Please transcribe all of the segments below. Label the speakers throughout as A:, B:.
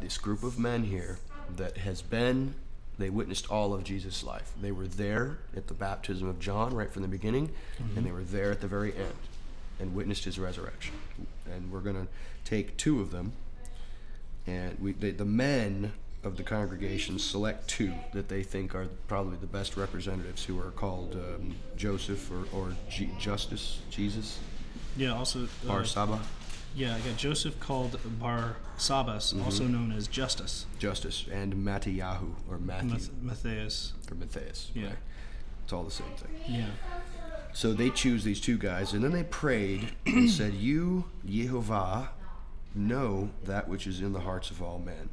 A: this group of men here that they witnessed all of Jesus' life. They were there at the baptism of John right from the beginning, and they were there at the very end and witnessed his resurrection. And we're going to take 2 of them, and the men of the congregation select 2 that they think are probably the best representatives, who are called Joseph or Jesus.
B: Yeah, also
A: Bar Saba.
B: Yeah, I got Joseph called Bar Sabbas, also known as Justus.
A: Justus, and Matthiyahu, or Matthew.
B: Matthias.
A: Or Matthias.
B: Yeah.
A: Right. It's all the same thing.
B: Yeah.
A: So they choose these 2 guys, and then they prayed and said, "You, Yehovah, know that which is in the hearts of all men.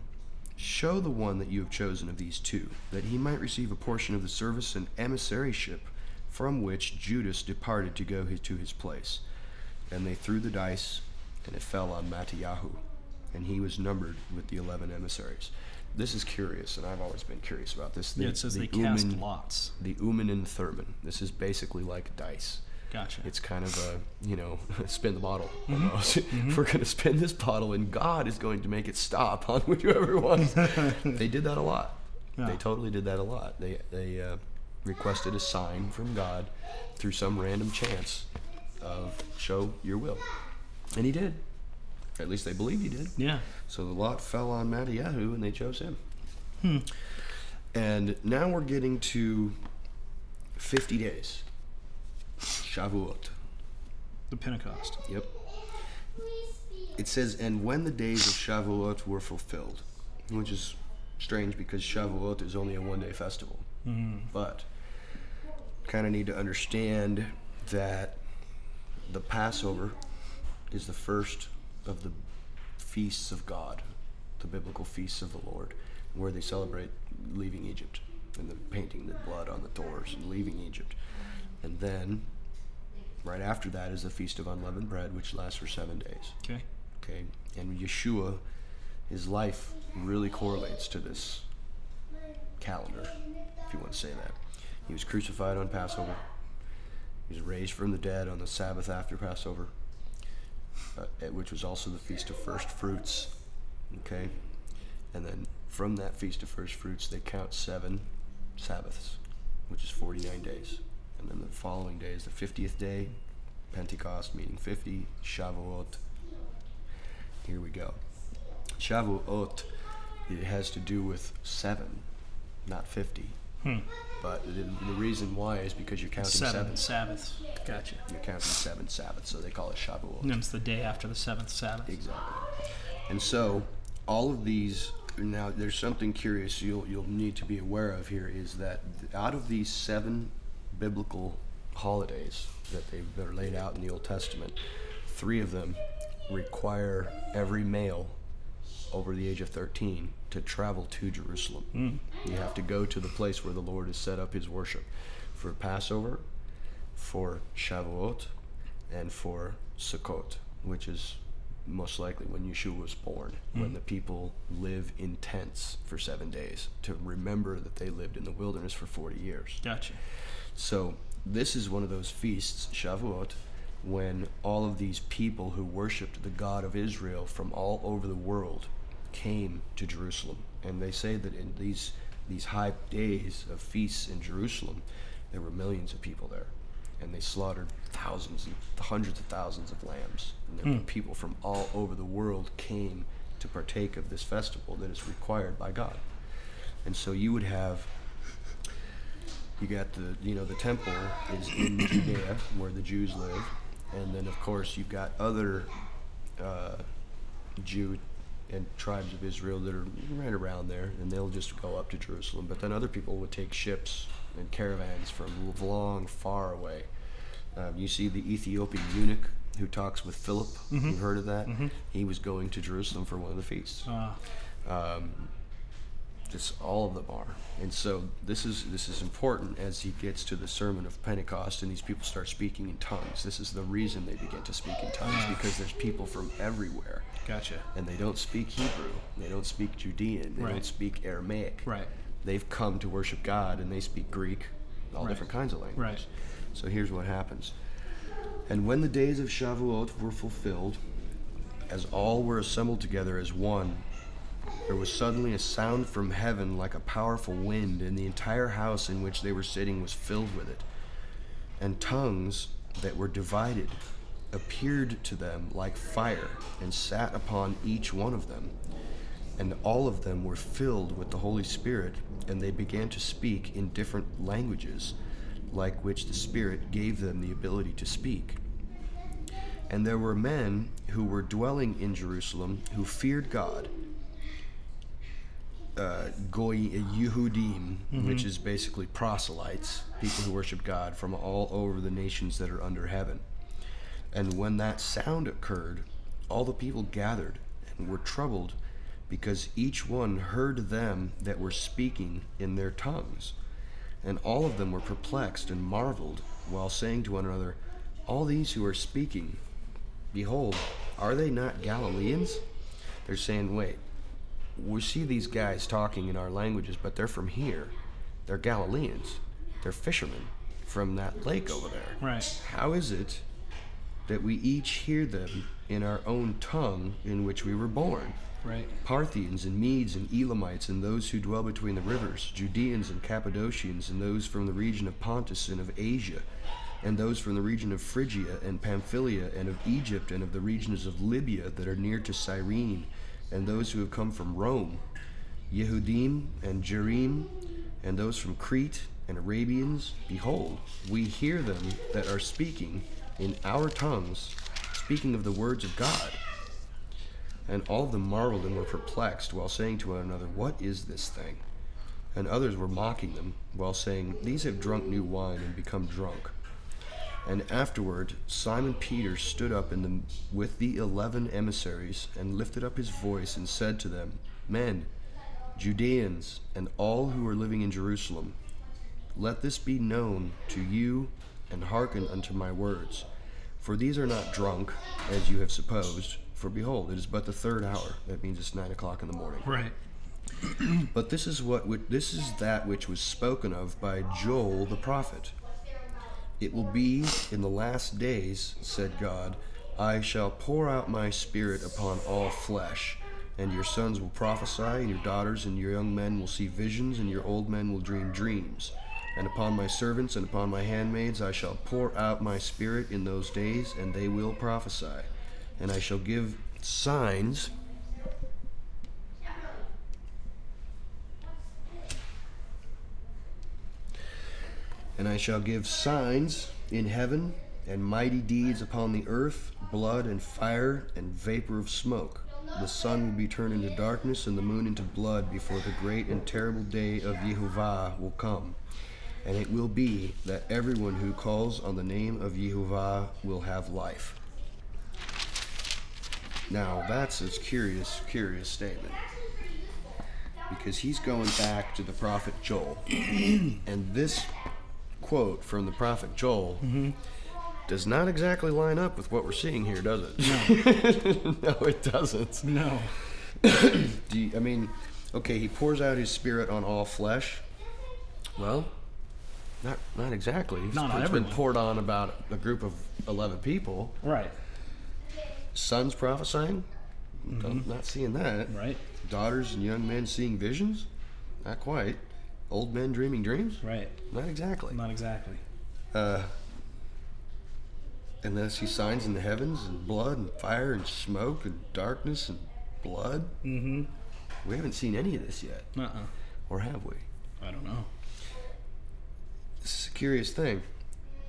A: Show the one that you have chosen of these 2, that he might receive a portion of the service and emissaryship from which Judas departed to go to his place." And they threw the dice, and it fell on Matthiyahu, and he was numbered with the 11 emissaries. This is curious, and I've always been curious about this.
B: It says they cast lots.
A: The Uman and Thurman. This is basically like dice.
B: Gotcha.
A: It's kind of a, spin the bottle almost. We're going to spin this bottle, and God is going to make it stop on whichever one. They did that a lot. Yeah. They totally did that a lot. They requested a sign from God through some random chance of show your will. And he did. At least they believed he did.
B: Yeah.
A: So the lot fell on Matthiyahu, and they chose him. And now we're getting to 50 days. Shavuot.
B: The Pentecost.
A: Yep. It says, "And when the days of Shavuot were fulfilled," which is strange because Shavuot is only a one-day festival. But kind of need to understand that the Passover is the first of the feasts of God, the biblical feasts of the Lord, where they celebrate leaving Egypt and the painting the blood on the doors and leaving Egypt. And then right after that is the Feast of Unleavened Bread, which lasts for 7 days. Okay. And Yeshua, his life really correlates to this calendar, if you want to say that. He was crucified on Passover. He was raised from the dead on the Sabbath after Passover, which was also the Feast of First Fruits. Okay. And then from that Feast of First Fruits, they count 7 Sabbaths, which is 49 days. And then the following day is the 50th day, Pentecost, meaning 50, Shavuot. Here we go. Shavuot, it has to do with 7, not 50. But the reason why is because you're counting 7
B: Sabbaths. Gotcha.
A: You're counting 7 Sabbaths, so they call it Shavuot.
B: And it's the day after the 7th Sabbath.
A: Exactly. And so all of these, now there's something curious you'll need to be aware of here, is that out of these 7 biblical holidays that are laid out in the Old Testament, 3 of them require every male over the age of 13 to travel to Jerusalem. You have to go to the place where the Lord has set up his worship, for Passover, for Shavuot, and for Sukkot, which is most likely when Yeshua was born, when the people live in tents for 7 days to remember that they lived in the wilderness for 40 years.
B: Gotcha.
A: So this is one of those feasts, Shavuot, when all of these people who worshipped the God of Israel from all over the world came to Jerusalem. And they say that in these high days of feasts in Jerusalem, there were millions of people there. And they slaughtered thousands and hundreds of thousands of lambs. And there were people from all over the world came to partake of this festival that is required by God. And so you would have, you got the temple is in Judea where the Jews live. And then of course you've got other Jew and tribes of Israel that are right around there, and they'll just go up to Jerusalem. But then other people would take ships and caravans from long, far away. You see the Ethiopian eunuch who talks with Philip. You've heard of that? He was going to Jerusalem for one of the feasts. Just all of them are. And so this is important as he gets to the sermon of Pentecost and these people start speaking in tongues. This is the reason they begin to speak in tongues, because there's people from everywhere.
B: Gotcha.
A: And they don't speak Hebrew. They don't speak Judean. They don't speak Aramaic.
B: Right.
A: They've come to worship God, and they speak Greek, all different kinds of languages.
B: Right.
A: So here's what happens. And when the days of Shavuot were fulfilled, as all were assembled together as one, there was suddenly a sound from heaven like a powerful wind, and the entire house in which they were sitting was filled with it. And tongues that were divided appeared to them like fire, and sat upon each one of them. And all of them were filled with the Holy Spirit, and they began to speak in different languages, like which the Spirit gave them the ability to speak. And there were men who were dwelling in Jerusalem who feared God, Yehudim, which is basically proselytes, people who worship God from all over the nations that are under heaven. And when that sound occurred, all the people gathered and were troubled, because each one heard them that were speaking in their tongues. And all of them were perplexed and marveled, while saying to one another, all these who are speaking, behold, are they not Galileans? They're saying, wait, we see these guys talking in our languages, but they're from here. They're Galileans. They're fishermen from that lake over there.
B: Right.
A: How is it that we each hear them in our own tongue in which we were born?
B: Right.
A: Parthians and Medes and Elamites and those who dwell between the rivers, Judeans and Cappadocians and those from the region of Pontus and of Asia, and those from the region of Phrygia and Pamphylia and of Egypt and of the regions of Libya that are near to Cyrene, and those who have come from Rome, Yehudim and Jerim, and those from Crete and Arabians. Behold, we hear them that are speaking in our tongues, speaking of the words of God. And all of them marveled and were perplexed, while saying to one another, what is this thing? And others were mocking them, while saying, these have drunk new wine and become drunk. And afterward Simon Peter stood up with the 11 emissaries, and lifted up his voice, and said to them, men, Judeans, and all who are living in Jerusalem, let this be known to you, and hearken unto my words. For these are not drunk, as you have supposed, for behold, it is but the 3rd hour. That means it's 9 o'clock in the morning.
B: Right.
A: But this is that which was spoken of by Joel the prophet. It will be in the last days, said God, I shall pour out my Spirit upon all flesh, and your sons will prophesy, and your daughters and your young men will see visions, and your old men will dream dreams. And upon my servants and upon my handmaids I shall pour out my Spirit in those days, and they will prophesy. And I shall give signs in heaven, and mighty deeds upon the earth, blood and fire and vapor of smoke. The sun will be turned into darkness, and the moon into blood, before the great and terrible day of Yehovah will come. And it will be that everyone who calls on the name of Yehovah will have life. Now, that's a curious statement, because he's going back to the prophet Joel. And this quote from the prophet Joel does not exactly line up with what we're seeing here, does it? No, no, it doesn't.
B: No.
A: Okay, he pours out his Spirit on all flesh. Well, not exactly.
B: Not on
A: It's
B: everyone.
A: been poured on about a group of 11 people.
B: Right.
A: Sons prophesying? Not seeing that.
B: Right.
A: Daughters and young men seeing visions? Not quite. Old men dreaming dreams?
B: Right.
A: Not exactly.
B: Not exactly.
A: And then I see signs in the heavens, and blood and fire and smoke and darkness and blood. We haven't seen any of this yet. Or have we?
B: I don't know.
A: This is a curious thing,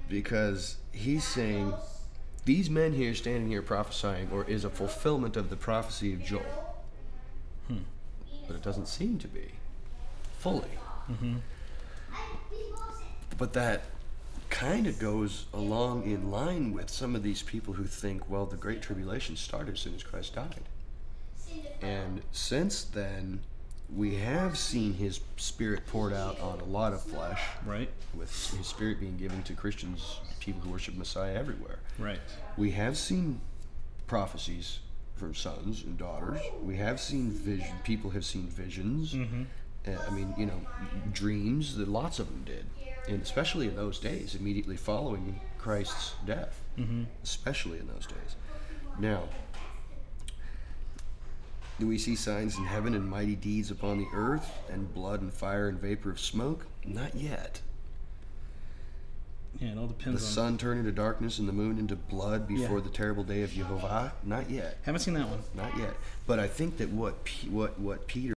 A: because he's saying these men here standing here prophesying, or is a fulfillment of the prophecy of Joel. But it doesn't seem to be fully. But that kind of goes along in line with some of these people who think, well, the Great Tribulation started as soon as Christ died. And since then, we have seen his Spirit poured out on a lot of flesh.
B: Right.
A: With his Spirit being given to Christians, people who worship Messiah everywhere.
B: Right.
A: We have seen prophecies from sons and daughters. We have seen vision. People have seen visions. Dreams. That lots of them did, and especially in those days, immediately following Christ's death. Especially in those days. Now, Do we see signs in heaven and mighty deeds upon the earth, and blood and fire and vapor of smoke? Not yet.
B: Yeah, it all depends
A: The
B: on...
A: sun turned into darkness and the moon into blood before the terrible day of Yehovah? Not yet.
B: Haven't seen that one.
A: Not yet. But I think that what Peter